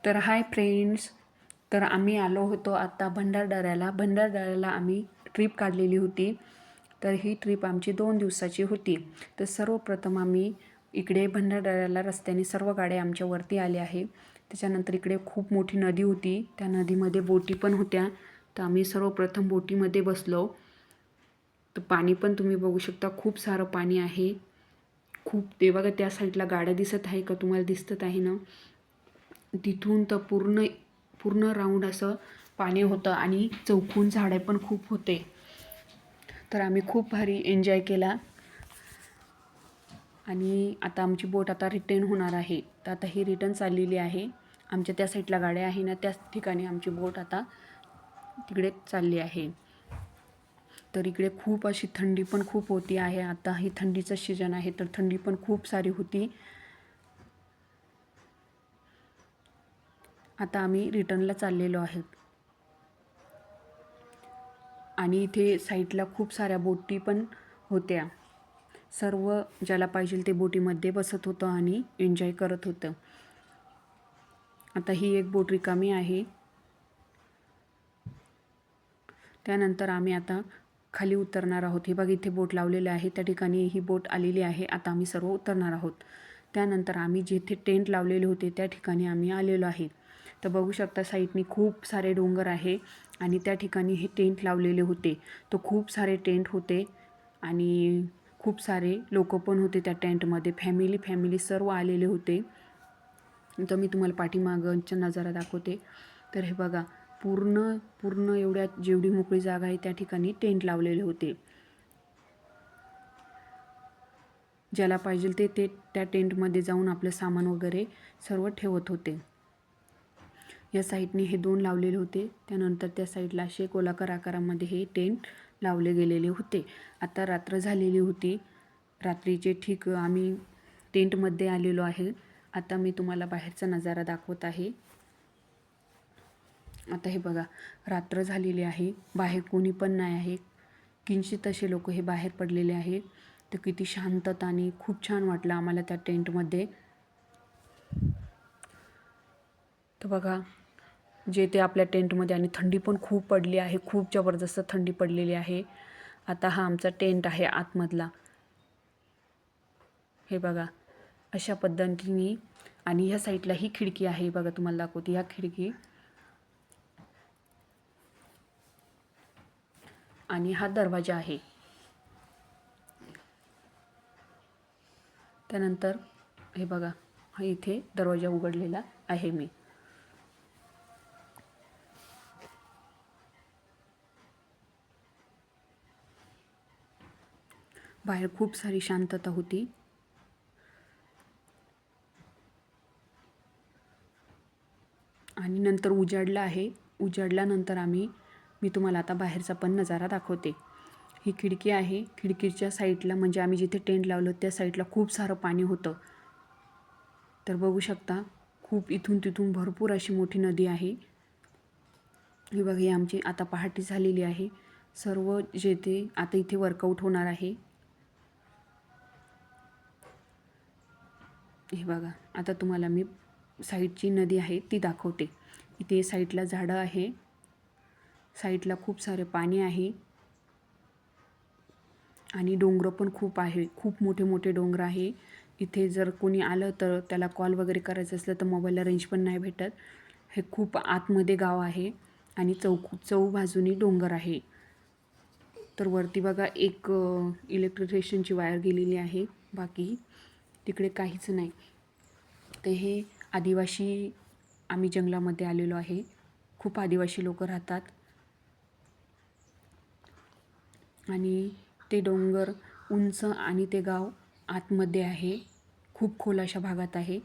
तर hi friends, तर आम्ही आलो होतो आता भंडारदऱ्याला आम्ही ट्रिप काढलेली होती. तर ही ट्रिप आमची 2 दिवसाची होती. तर सर्वप्रथम आम्ही इकडे भंडारदऱ्याला रस्त्याने सर्व गाड्या आमच्यावरती आल्या आहे. त्याच्यानंतर इकडे खूप मोठी नदी होती, त्या नदीमध्ये बोटी पण होत्या. तर आम्ही सर्वप्रथम बोटीमध्ये बसलो. तर पाणी पण तुम्ही बघू शकता, खूप सारं पाणी आहे. खूप ते बघा त्या साईडला गाड्या दिसत आहे का, तुम्हाला दिसत आहे ना. तिथून तर पूर्ण पूर्ण राऊंड असं पाणी होतं आणि चौकून झाडे पण खूप होते. तर आम्ही खूप भारी एन्जॉय केला. आणि आता आमची बोट आता रिटर्न होणार आहे. तर आता ही रिटर्न चाललेली आहे. आमच्या त्या साईडला गाड्या आहे ना, त्याच ठिकाणी आमची बोट आता तिकडे चालली आहे. तर इकडे खूप अशी थंडी पण खूप होती आहे. आता ही थंडीचं सीजन आहे, तर थंडी पण खूप सारी होती. आता आम्ही रिटर्नला चाललेलो आहोत. आणि इथे साईडला खूप साऱ्या बोटी पण होत्या. सर्व ज्याला पाहिजे ते बोटीमध्ये बसत होतं आणि एन्जॉय करत होतं. आता ही एक बोट रिकामी आहे. त्यानंतर आम्ही आता खाली उतरणार आहोत. हे बघ इथे बोट लावलेले आहे, त्या ठिकाणी ही बोट आलेली आहे. आता आम्ही सर्व उतरणार आहोत. त्यानंतर आम्ही जिथे टेंट लावलेले होते त्या ठिकाणी आम्ही आलेलो आहे. तर बघू शकता साईडनी खूप सारे डोंगर आहे आणि त्या ठिकाणी हे टेंट लावलेले होते. तर खूप सारे टेंट होते आणि खूप सारे लोक पण होते त्या टेंटमध्ये. फॅमिली सर्व आलेले होते. तर मी तुम्हाला पाठीमागचा नजारा दाखवते. तर हे बघा, पूर्ण एवढ्या जेवढी मोकळी जागा आहे त्या ठिकाणी टेंट लावलेले होते. ज्याला पाहिजे ते त्या टेंटमध्ये जाऊन आपलं सामान वगैरे सर्व ठेवत होते. या साईडने हे 2 लावलेले होते. त्यानंतर त्या साईडला असे गोलाकार आकारामध्ये हे टेंट लावले गेलेले होते. आता रात्र झालेली होती. रात्रीचे ठीक आम्ही टेंटमध्ये आलेलो आहे. आता मी तुम्हाला बाहेरचा नजारा दाखवत आहे. आता हे बघा, रात्र झालेली आहे. बाहेर कोणी पण नाही आहे. किंचित असे लोक हे बाहेर पडलेले आहे. तर किती शांतता आणि खूप छान वाटलं आम्हाला त्या टेंटमध्ये. तर बघा, जे ते आपल्या टेंटमध्ये आणि थंडी पण खूप पडली आहे. खूप जबरदस्त थंडी पडलेली आहे. आता हा आमचा टेंट आहे आतमधला. हे बघा, अशा पद्धतीने. आणि ह्या साईडला ही खिडकी आहे बघा, तुम्हाला दाखवते. ह्या खिडकी आणि हा दरवाजा आहे. त्यानंतर हे बघा, हा इथे दरवाजा उघडलेला आहे मी. बाहेर खूप सारी शांतता होती. आणि नंतर उजाडला आहे. उजाडल्यानंतर मी तुम्हाला आता बाहेरचा पण नजारा दाखवते. ही खिडकी आहे. खिडकीच्या साईडला म्हणजे आम्ही जिथे टेंट लावलं त्या साईडला खूप सारं पाणी होतं. तर बघू शकता, खूप इथून तिथून भरपूर अशी मोठी नदी आहे. ही बघा, ही आमची आता पहाटे झालेली आहे. सर्व जे ते आता इथे वर्कआउट होणार आहे. हे बघा, आता तुम्हाला मी साईडची नदी आहे ती दाखवते. इथे साईडला झाडं आहे. साईडला खूप सारे पाणी आहे आणि डोंगर पण खूप आहे. खूप मोठे मोठे डोंगर आहे. इथे जर कोणी आलं तर त्याला कॉल वगैरे करायचं असलं तर मोबाईलला रेंज पण नाही भेटत. हे खूप आतमध्ये गाव आहे आणि चौबाजूनी डोंगर आहे. तर वरती बघा एक इलेक्ट्रिशियनची वायर गेलेली आहे. बाकी तिकडे काहीच नाही. ते हे आदिवासी, आम्ही जंगलामध्ये आलेलो आहे. खूप आदिवासी लोक राहतात आणि ते डोंगर उंच आणि ते गाव आतमध्ये आहे. खूप खोल अशा भागात आहे.